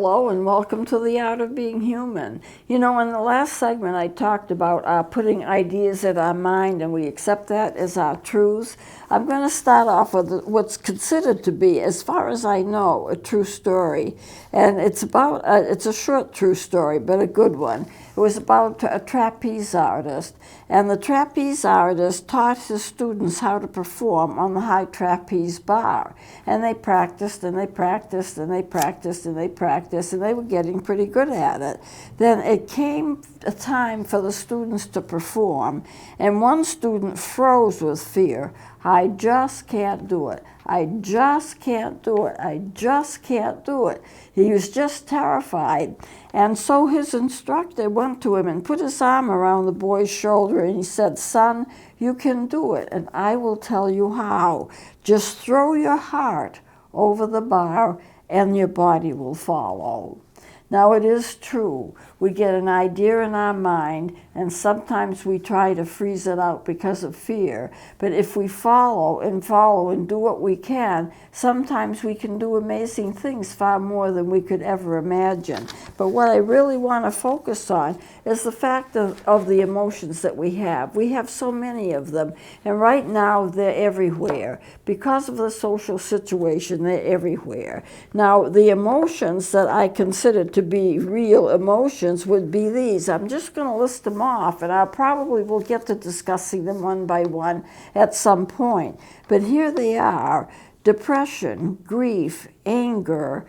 Hello and welcome to the Art of Being Human. You know, in the last segment I talked about putting ideas in our mind and we accept that as our truths. I'm going to start off with what's considered to be, as far as I know, a true story. And it's a short true story, but a good one. It was about a trapeze artist. And the trapeze artist taught his students how to perform on the high trapeze bar. And they practiced and they practiced and they practiced and they practiced, and they were getting pretty good at it. Then it came a time for the students to perform, and one student froze with fear. I just can't do it. I just can't do it. I just can't do it. He was just terrified. And so his instructor went to him and put his arm around the boy's shoulder, and he said, "Son, you can do it, and I will tell you how. Just throw your heart over the bar and your body will follow." Now, it is true. We get an idea in our mind, and sometimes we try to freeze it out because of fear. But if we follow and do what we can, sometimes we can do amazing things, far more than we could ever imagine. But what I really want to focus on is the fact of the emotions that we have. We have so many of them, and right now they're everywhere. Because of the social situation, they're everywhere. Now, the emotions that I consider to be real emotions would be these. I'm just going to list them off, and I probably will get to discussing them one by one at some point. But here they are: depression, grief, anger,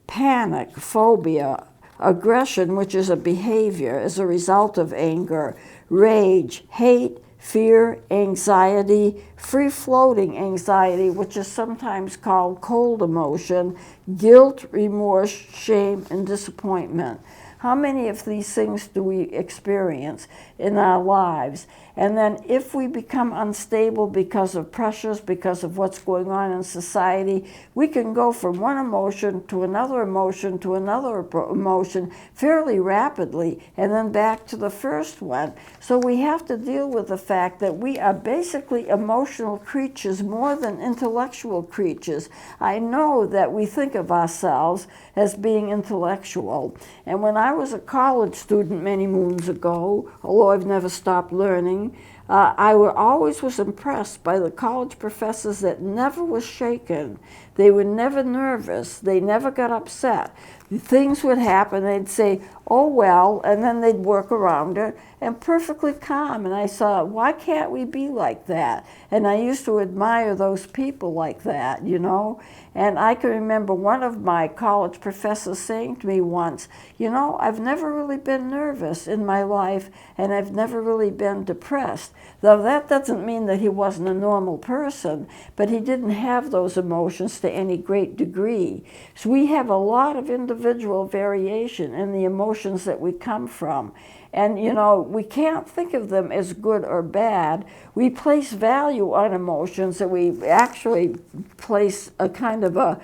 panic, phobia, aggression, which is a behavior as a result of anger, rage, hate, fear, anxiety, free-floating anxiety, which is sometimes called cold emotion, guilt, remorse, shame, and disappointment. How many of these things do we experience in our lives? And then if we become unstable because of pressures, because of what's going on in society, we can go from one emotion to another emotion to another emotion fairly rapidly, and then back to the first one. So we have to deal with the fact that we are basically emotional creatures more than intellectual creatures. I know that we think of ourselves as being intellectual. And when I was a college student many moons ago, although I've never stopped learning, I always was impressed by the college professors that never was shaken. They were never nervous. They never got upset. Things would happen, they'd say, "Oh well," and then they'd work around it, and perfectly calm. And I thought, why can't we be like that? And I used to admire those people like that, you know. And I can remember one of my college professors saying to me once, "You know, I've never really been nervous in my life, and I've never really been depressed." Though that doesn't mean that he wasn't a normal person, but he didn't have those emotions to any great degree. So we have a lot of individual variation in the emotions that we come from. And, you know, we can't think of them as good or bad. We place value on emotions, that we actually place a kind of a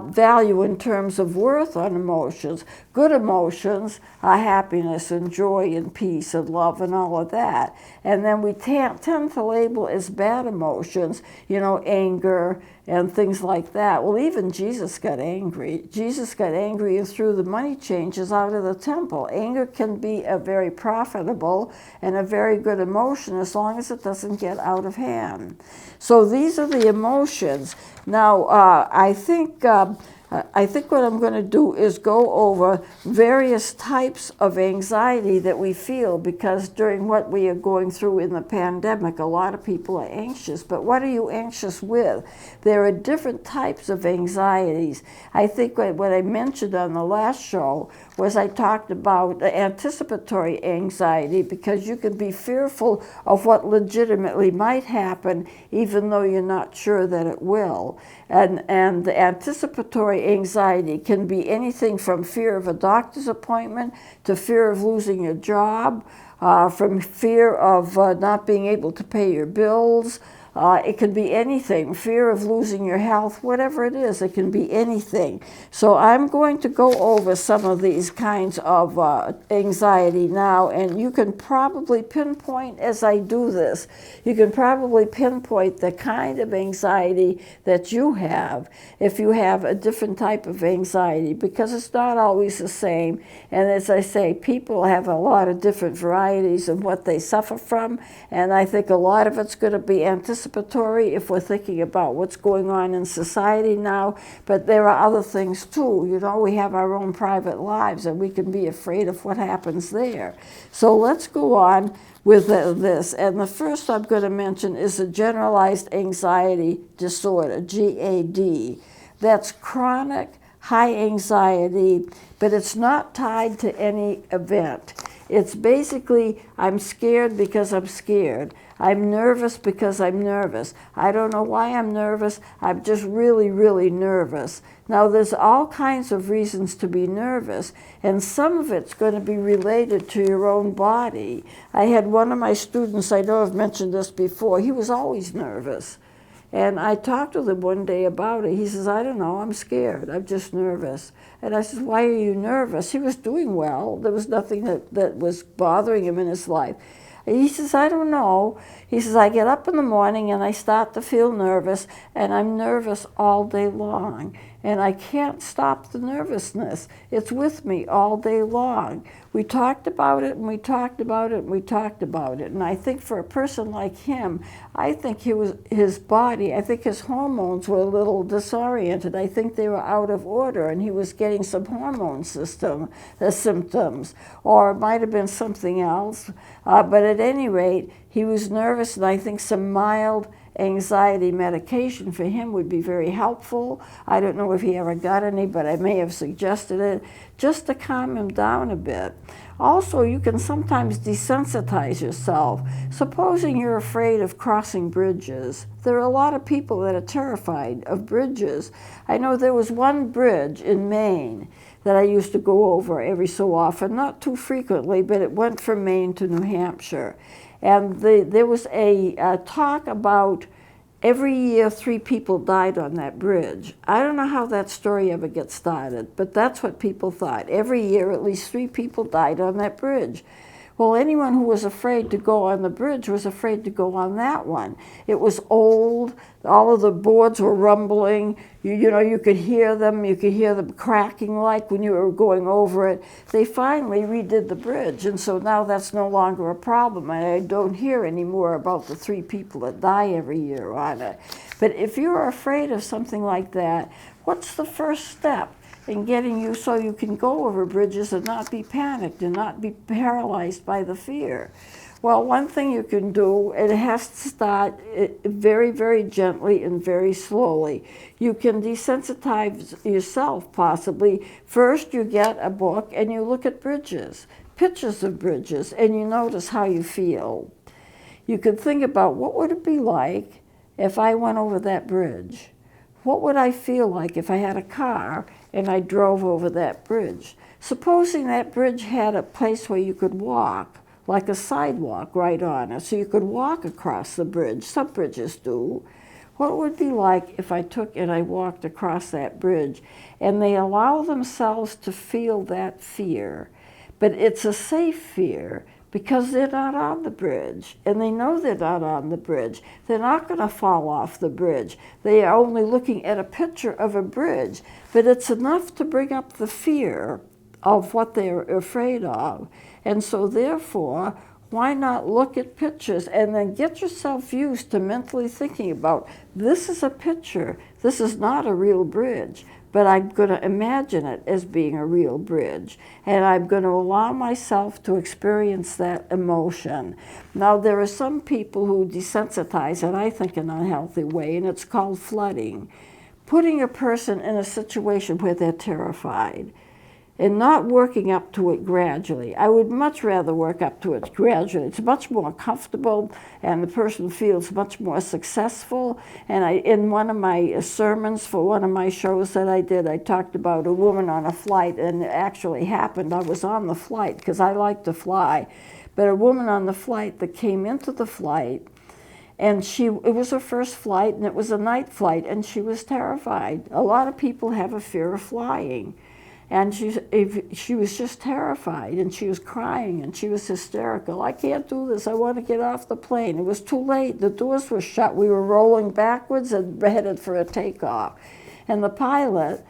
value in terms of worth on emotions. Good emotions are happiness and joy and peace and love and all of that. And then we tend to label as bad emotions, you know, anger and things like that. Well, even Jesus got angry. Jesus got angry and threw the money changers out of the temple. Anger can be a very profitable and a very good emotion as long as it doesn't get out of hand. So these are the emotions. Now, I think what I'm going to do is go over various types of anxiety that we feel, because during what we are going through in the pandemic, a lot of people are anxious. But what are you anxious with? There are different types of anxieties. I think what I mentioned on the last show was I talked about anticipatory anxiety, because you can be fearful of what legitimately might happen, even though you're not sure that it will. And the anticipatory anxiety can be anything from fear of a doctor's appointment to fear of losing your job, from fear of not being able to pay your bills, It could be anything, fear of losing your health, whatever it is, it can be anything. So I'm going to go over some of these kinds of anxiety now, and you can probably pinpoint as I do this, you can probably pinpoint the kind of anxiety that you have if you have a different type of anxiety, because it's not always the same. And as I say, people have a lot of different varieties of what they suffer from, and I think a lot of it's going to be anticipatory if we're thinking about what's going on in society now, but there are other things too. You know, we have our own private lives and we can be afraid of what happens there. So let's go on with this. And the first I'm going to mention is a generalized anxiety disorder, GAD. That's chronic high anxiety, but it's not tied to any event. It's basically, I'm scared because I'm scared. I'm nervous because I'm nervous. I don't know why I'm nervous. I'm just really, really nervous. Now, there's all kinds of reasons to be nervous, and some of it's going to be related to your own body. I had one of my students, I know I've mentioned this before, he was always nervous. And I talked with him one day about it. He says, I don't know, I'm scared. I'm just nervous. And I said, why are you nervous? He was doing well. There was nothing that was bothering him in his life. And he says, I don't know. He says, I get up in the morning and I start to feel nervous, and I'm nervous all day long. And I can't stop the nervousness. It's with me all day long. We talked about it, and we talked about it, and we talked about it. And I think for a person like him, I think his body, I think his hormones were a little disoriented. I think they were out of order, and he was getting some hormone symptoms, or it might have been something else. But at any rate, he was nervous, and I think some mild anxiety medication for him would be very helpful. I don't know if he ever got any, but I may have suggested it, just to calm him down a bit. Also, you can sometimes desensitize yourself. Supposing you're afraid of crossing bridges. There are a lot of people that are terrified of bridges. I know there was one bridge in Maine that I used to go over every so often, not too frequently, but it went from Maine to New Hampshire. And there was a talk about every year 3 people died on that bridge. I don't know how that story ever gets started, but that's what people thought. Every year at least 3 people died on that bridge. Well, anyone who was afraid to go on the bridge was afraid to go on that one. It was old. All of the boards were rumbling. You know, you could hear them. You could hear them cracking like when you were going over it. They finally redid the bridge, and so now that's no longer a problem. And I don't hear any more about the 3 people that die every year on it. But if you're afraid of something like that, what's the first step in getting you so you can go over bridges and not be panicked and not be paralyzed by the fear? Well, one thing you can do, and it has to start very, very gently and very slowly. You can desensitize yourself, possibly. First, you get a book and you look at bridges, pictures of bridges, and you notice how you feel. You can think about, what would it be like if I went over that bridge? What would I feel like if I had a car and I drove over that bridge? Supposing that bridge had a place where you could walk, like a sidewalk right on it, so you could walk across the bridge. Some bridges do. What would it be like if I took and I walked across that bridge? And they allow themselves to feel that fear. But it's a safe fear, because they're not on the bridge, and they know they're not on the bridge. They're not going to fall off the bridge. They are only looking at a picture of a bridge, but it's enough to bring up the fear of what they're afraid of. And so therefore, why not look at pictures and then get yourself used to mentally thinking about, this is a picture, this is not a real bridge, but I'm going to imagine it as being a real bridge, and I'm going to allow myself to experience that emotion. Now, there are some people who desensitize, and I think in an unhealthy way, and it's called flooding. Putting a person in a situation where they're terrified and not working up to it gradually. I would much rather work up to it gradually. It's much more comfortable, and the person feels much more successful. And in one of my sermons for one of my shows that I did, I talked about a woman on a flight, and it actually happened. I was on the flight because I like to fly, but a woman on the flight that came into the flight, And it was her first flight, and it was a night flight, and she was terrified. A lot of people have a fear of flying. And she was just terrified, and she was crying, and she was hysterical. I can't do this. I want to get off the plane. It was too late. The doors were shut. We were rolling backwards and headed for a takeoff. And the pilot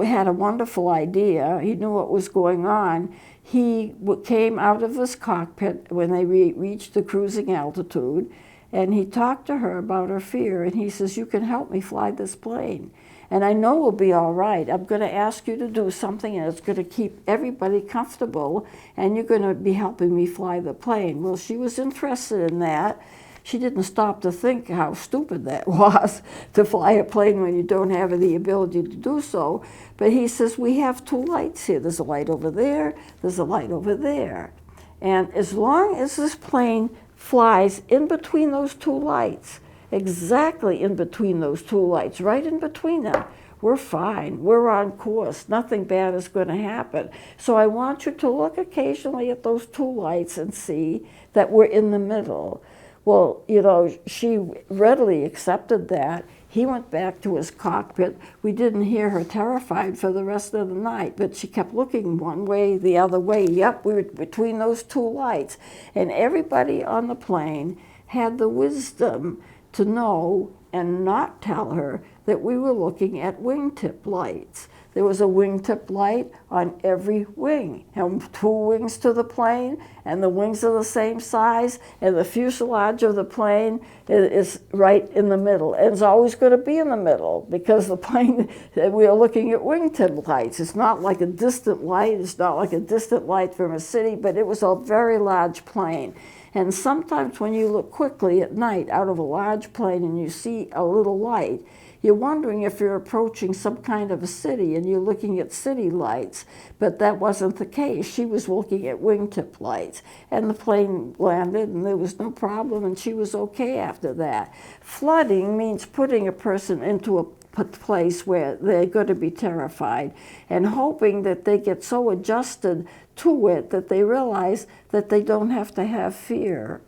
had a wonderful idea. He knew what was going on. He came out of his cockpit when they reached the cruising altitude, and he talked to her about her fear, and he says, "You can help me fly this plane. And I know we'll be all right. I'm going to ask you to do something, and it's going to keep everybody comfortable, and you're going to be helping me fly the plane." Well, she was interested in that. She didn't stop to think how stupid that was, to fly a plane when you don't have the ability to do so. But he says, "We have two lights here. There's a light over there. There's a light over there. And as long as this plane flies in between those two lights, exactly in between those two lights, right in between them, we're fine. We're on course. Nothing bad is going to happen. So I want you to look occasionally at those two lights and see that we're in the middle." Well, you know, she readily accepted that. He went back to his cockpit. We didn't hear her terrified for the rest of the night, but she kept looking one way, the other way. Yep, we were between those two lights. And everybody on the plane had the wisdom to know and not tell her that we were looking at wingtip lights. There was a wingtip light on every wing, and two wings to the plane, and the wings are the same size, and the fuselage of the plane is right in the middle. And it's always going to be in the middle, because the plane, we are looking at wingtip lights. It's not like a distant light. It's not like a distant light from a city, but it was a very large plane. And sometimes when you look quickly at night out of a large plane and you see a little light, you're wondering if you're approaching some kind of a city and you're looking at city lights, but that wasn't the case. She was looking at wingtip lights, and the plane landed and there was no problem, and she was okay after that. Flooding means putting a person into a place where they're going to be terrified and hoping that they get so adjusted to it that they realize that they don't have to have fear.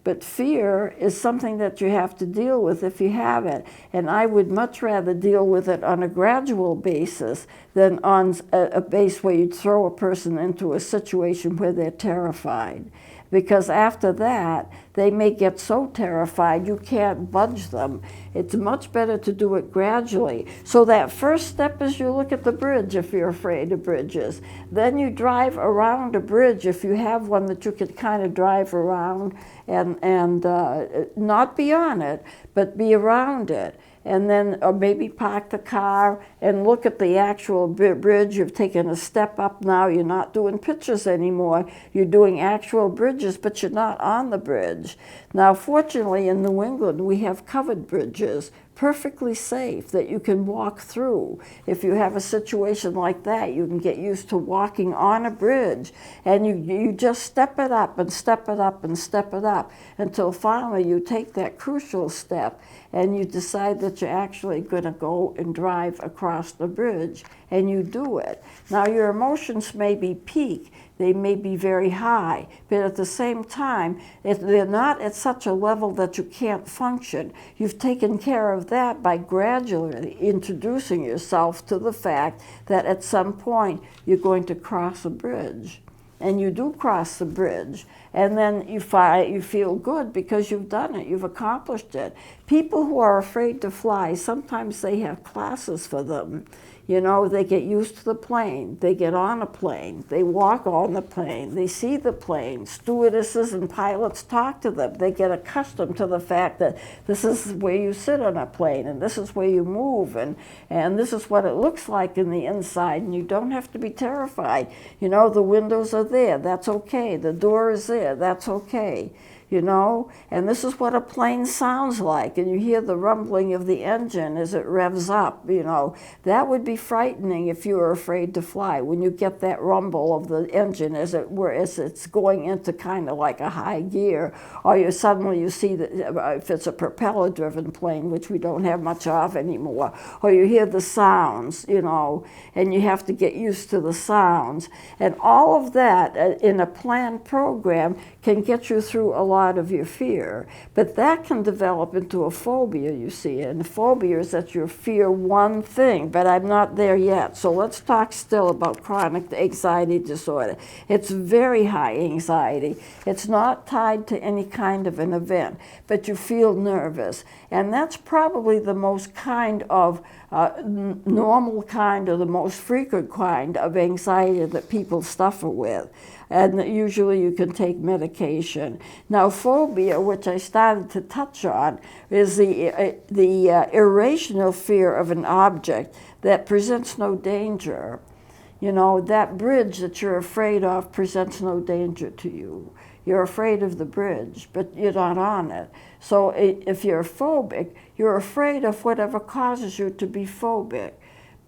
But fear is something that you have to deal with if you have it. And I would much rather deal with it on a gradual basis than on a base where you throw a person into a situation where they're terrified. Because after that, they may get so terrified you can't budge them. It's much better to do it gradually. So that first step is you look at the bridge if you're afraid of bridges. Then you drive around a bridge if you have one that you can kind of drive around and not be on it, but be around it. And then, or maybe park the car and look at the actual bridge. You've taken a step up now. You're not doing pictures anymore. You're doing actual bridges, but you're not on the bridge. Now, fortunately, in New England, we have covered bridges, perfectly safe, that you can walk through. If you have a situation like that, you can get used to walking on a bridge, and you just step it up and step it up and step it up until finally you take that crucial step and you decide that you're actually going to go and drive across the bridge, and you do it. Now, your emotions may be peak. They may be very high, but at the same time, if they're not at such a level that you can't function, you've taken care of that by gradually introducing yourself to the fact that at some point you're going to cross a bridge. And you do cross the bridge, and then you feel good because you've done it, you've accomplished it. People who are afraid to fly, sometimes they have classes for them. You know, they get used to the plane, they get on a plane, they walk on the plane, they see the plane, stewardesses and pilots talk to them. They get accustomed to the fact that this is where you sit on a plane, and this is where you move, and this is what it looks like in the inside, and you don't have to be terrified. You know, the windows are there, that's okay. The door is there, that's okay. You know, and this is what a plane sounds like, and you hear the rumbling of the engine as it revs up. You know, that would be frightening if you were afraid to fly, when you get that rumble of the engine as it's going into kind of like a high gear, or you see that if it's a propeller driven plane, which we don't have much of anymore, or you hear the sounds, you know, and you have to get used to the sounds. And all of that in a planned program can get you through a lot lot of your fear. But that can develop into a phobia, you see. And a phobia is that you fear one thing, but I'm not there yet. So let's talk still about chronic anxiety disorder. It's very high anxiety. It's not tied to any kind of an event, but you feel nervous. And that's probably the most kind of normal kind or the most frequent kind of anxiety that people suffer with. And usually you can take medication. Now, phobia, which I started to touch on, is the irrational fear of an object that presents no danger. You know, that bridge that you're afraid of presents no danger to you. You're afraid of the bridge, but you're not on it. So if you're phobic, you're afraid of whatever causes you to be phobic.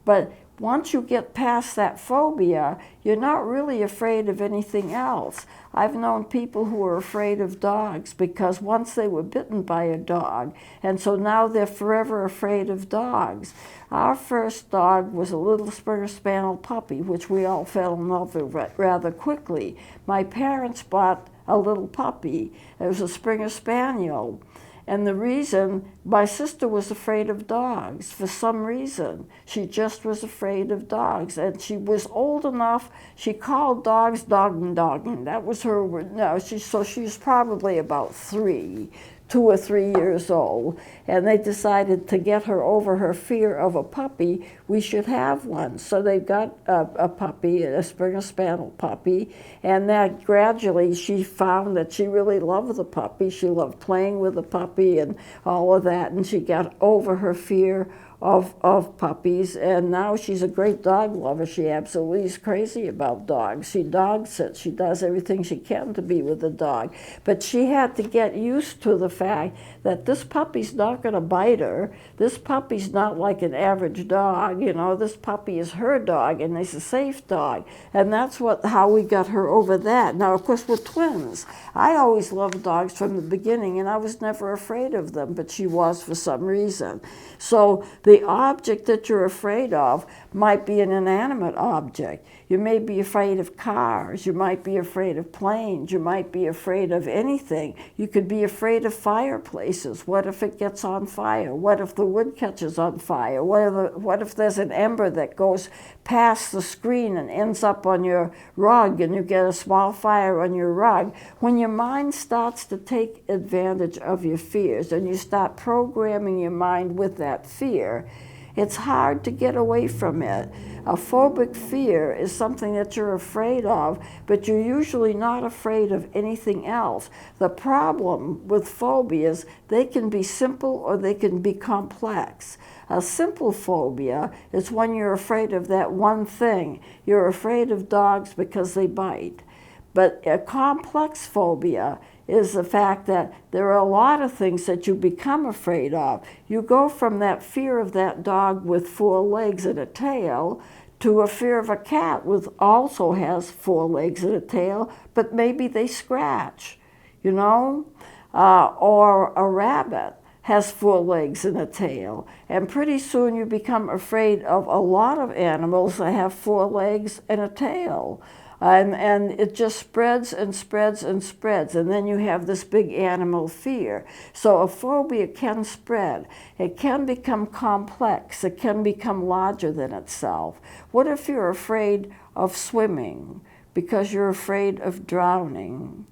But once you get past that phobia, you're not really afraid of anything else. I've known people who were afraid of dogs because once they were bitten by a dog, and so now they're forever afraid of dogs. Our first dog was a little Springer Spaniel puppy, which we all fell in love with rather quickly. My parents bought a little puppy. It was a Springer Spaniel. And the reason, my sister was afraid of dogs for some reason. She just was afraid of dogs. And she was old enough, she called dogs dogging. That was her word. No, so she was probably about 2 or 3 years old, and they decided to get her over her fear of a puppy, we should have one. So they got a puppy, a Springer Spaniel puppy, and that gradually she found that she really loved the puppy. She loved playing with the puppy and all of that, and she got over her fear of puppies, and now she's a great dog lover. She absolutely is crazy about dogs. She dog sits. She does everything she can to be with the dog. But she had to get used to the fact that this puppy's not going to bite her. This puppy's not like an average dog. You know, this puppy is her dog, and it's a safe dog. And that's how we got her over that. Now, of course, we're twins. I always loved dogs from the beginning, and I was never afraid of them, but she was for some reason. So the object that you're afraid of might be an inanimate object. You may be afraid of cars. You might be afraid of planes. You might be afraid of anything. You could be afraid of fireplaces. What if it gets on fire? What if the wood catches on fire? What if there's an ember that goes past the screen and ends up on your rug and you get a small fire on your rug? When your mind starts to take advantage of your fears and you start programming your mind with that fear, it's hard to get away from it. A phobic fear is something that you're afraid of, but you're usually not afraid of anything else. The problem with phobias, they can be simple or they can be complex. A simple phobia is when you're afraid of that one thing. You're afraid of dogs because they bite. But a complex phobia is the fact that there are a lot of things that you become afraid of. You go from that fear of that dog with 4 legs and a tail to a fear of a cat which also has 4 legs and a tail, but maybe they scratch, you know? Or a rabbit has 4 legs and a tail. And pretty soon you become afraid of a lot of animals that have 4 legs and a tail. And it just spreads and spreads and spreads, and then you have this big animal fear. So a phobia can spread. It can become complex. It can become larger than itself. What if you're afraid of swimming because you're afraid of drowning?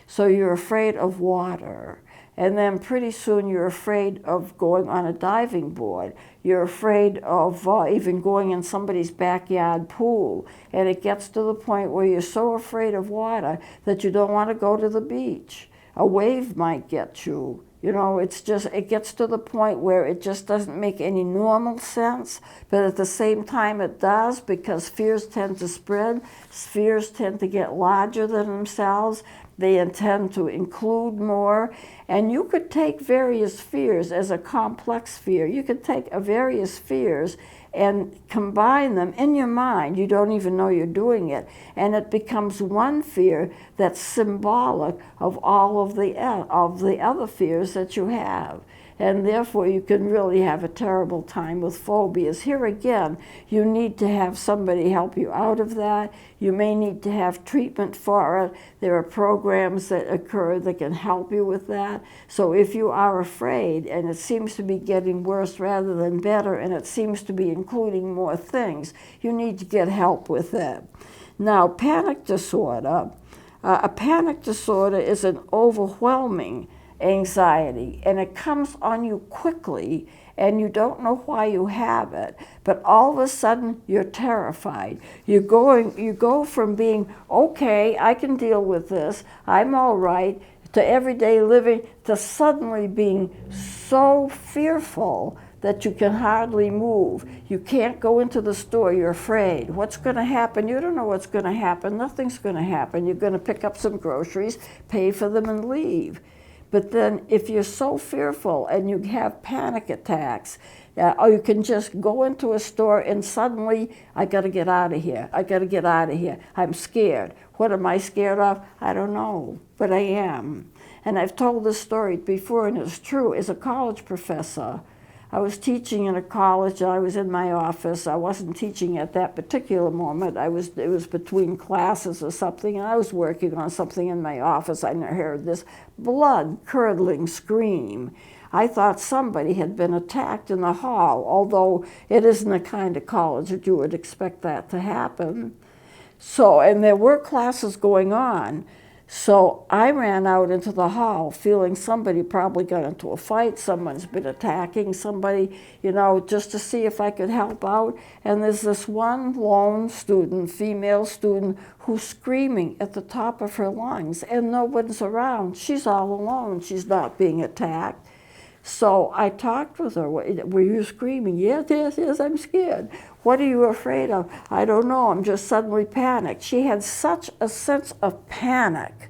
So you're afraid of water. And then pretty soon you're afraid of going on a diving board. You're afraid of even going in somebody's backyard pool. And it gets to the point where you're so afraid of water that you don't want to go to the beach. A wave might get you. You know, it gets to the point where it just doesn't make any normal sense, but at the same time it does, because fears tend to spread. Fears tend to get larger than themselves. They intend to include more. And you could take various fears as a complex fear. You could take various fears and combine them in your mind. You don't even know you're doing it. And it becomes one fear that's symbolic of all of the other fears that you have. and therefore you can really have a terrible time with phobias. Here again, you need to have somebody help you out of that. You may need to have treatment for it. There are programs that occur that can help you with that. So if you are afraid and it seems to be getting worse rather than better, and it seems to be including more things, you need to get help with that. Now, panic disorder. A panic disorder is an overwhelming anxiety, and it comes on you quickly, and you don't know why you have it, but all of a sudden you're terrified. You go from being, okay, I can deal with this, I'm all right, to everyday living, to suddenly being so fearful that you can hardly move. You can't go into the store, you're afraid. What's gonna happen? You don't know what's gonna happen. Nothing's gonna happen. You're gonna pick up some groceries, pay for them, and leave. But then if you're so fearful and you have panic attacks, or you can just go into a store and suddenly, I gotta get out of here. I gotta get out of here. I'm scared. What am I scared of? I don't know, but I am. And I've told this story before, and it's true. As a college professor, I was teaching in a college, and I was in my office. I wasn't teaching at that particular moment. It was between classes or something, and I was working on something in my office. I heard this blood-curdling scream. I thought somebody had been attacked in the hall, although it isn't the kind of college that you would expect that to happen. So, and there were classes going on. So I ran out into the hall feeling somebody probably got into a fight, someone's been attacking somebody, just to see if I could help out. And there's this one lone student, female student, who's screaming at the top of her lungs, and no one's around. She's all alone. She's not being attacked. So I talked with her. Were you screaming? Yes, I'm scared. What are you afraid of? I don't know, I'm just suddenly panicked. She had such a sense of panic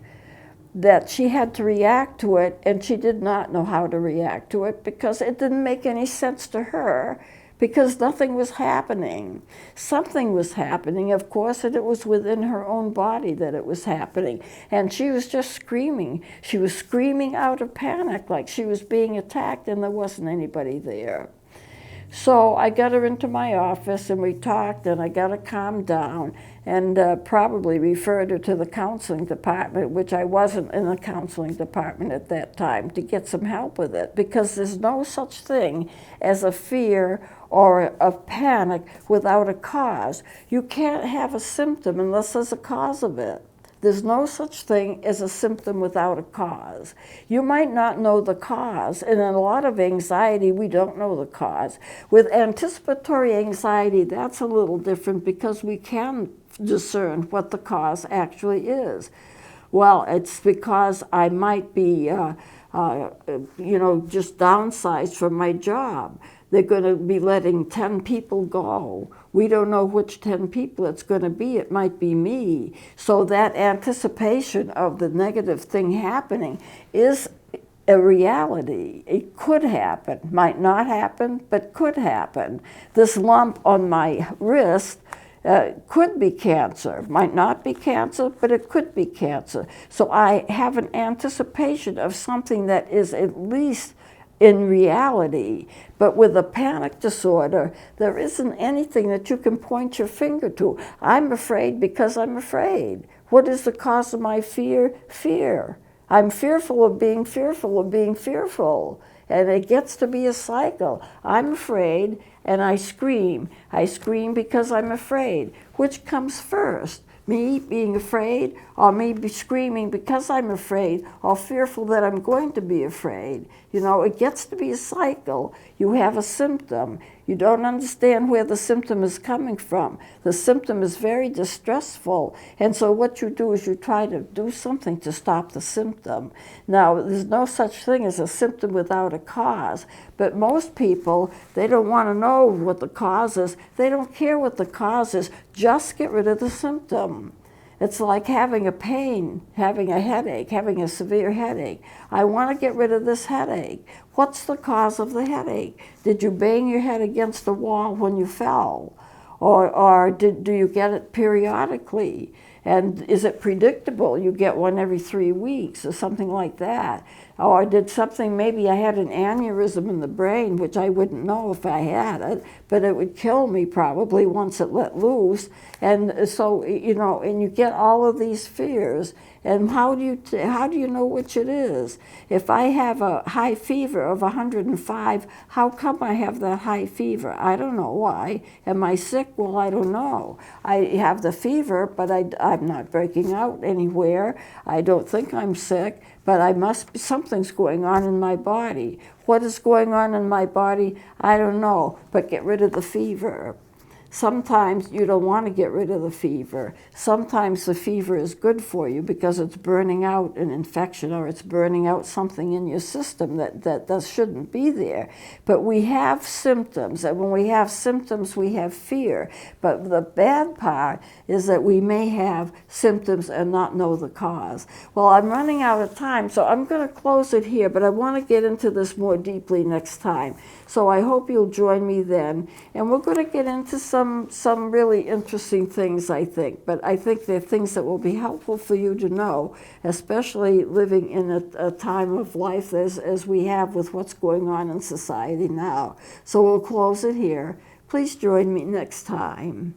that she had to react to it, and she did not know how to react to it because it didn't make any sense to her, because nothing was happening. Something was happening, of course, and it was within her own body that it was happening. And she was just screaming. She was screaming out of panic, like she was being attacked, and there wasn't anybody there. So I got her into my office, and we talked, and I got her calmed down, and probably referred her to the counseling department, which I wasn't in the counseling department at that time, to get some help with it, because there's no such thing as a fear or a panic without a cause. You can't have a symptom unless there's a cause of it. There's no such thing as a symptom without a cause. You might not know the cause, and in a lot of anxiety, we don't know the cause. With anticipatory anxiety, that's a little different because we can discern what the cause actually is. Well, it's because I might be, just downsized from my job. They're going to be letting 10 people go. We don't know which 10 people it's going to be. It might be me. So that anticipation of the negative thing happening is a reality. It could happen. Might not happen, but could happen. This lump on my wrist could be cancer. Might not be cancer, but it could be cancer. So I have an anticipation of something that is at least in reality. But with a panic disorder, there isn't anything that you can point your finger to. I'm afraid because I'm afraid. What is the cause of my fear? Fear. I'm fearful of being fearful of being fearful. And it gets to be a cycle. I'm afraid, and I scream. I scream because I'm afraid. Which comes first? Me being afraid, or me screaming because I'm afraid, or fearful that I'm going to be afraid? It gets to be a cycle. You have a symptom. You don't understand where the symptom is coming from. The symptom is very distressful, and so what you do is you try to do something to stop the symptom. Now, there's no such thing as a symptom without a cause, but most people, they don't want to know what the cause is. They don't care what the cause is. Just get rid of the symptom. It's like having a pain, having a headache, having a severe headache. I want to get rid of this headache. What's the cause of the headache? Did you bang your head against the wall when you fell? Or do you get it periodically? And is it predictable? You get one every 3 weeks or something like that. or I did something, maybe I had an aneurysm in the brain, which I wouldn't know if I had it, but it would kill me probably once it let loose. And so, you know, and you get all of these fears. And how do you know which it is? If I have a high fever of 105, how come I have that high fever? I don't know why. Am I sick? Well, I don't know. I have the fever, but I'm not breaking out anywhere. I don't think I'm sick, but something's going on in my body. What is going on in my body? I don't know, but get rid of the fever. Sometimes you don't want to get rid of the fever. Sometimes the fever is good for you because it's burning out an infection, or it's burning out something in your system that shouldn't be there. But we have symptoms, and when we have symptoms, we have fear. But the bad part is that we may have symptoms and not know the cause. Well, I'm running out of time, so I'm going to close it here, but I want to get into this more deeply next time. So I hope you'll join me then. And we're going to get into some really interesting things, I think. But I think they're things that will be helpful for you to know, especially living in a time of life as we have with what's going on in society now. So we'll close it here. Please join me next time.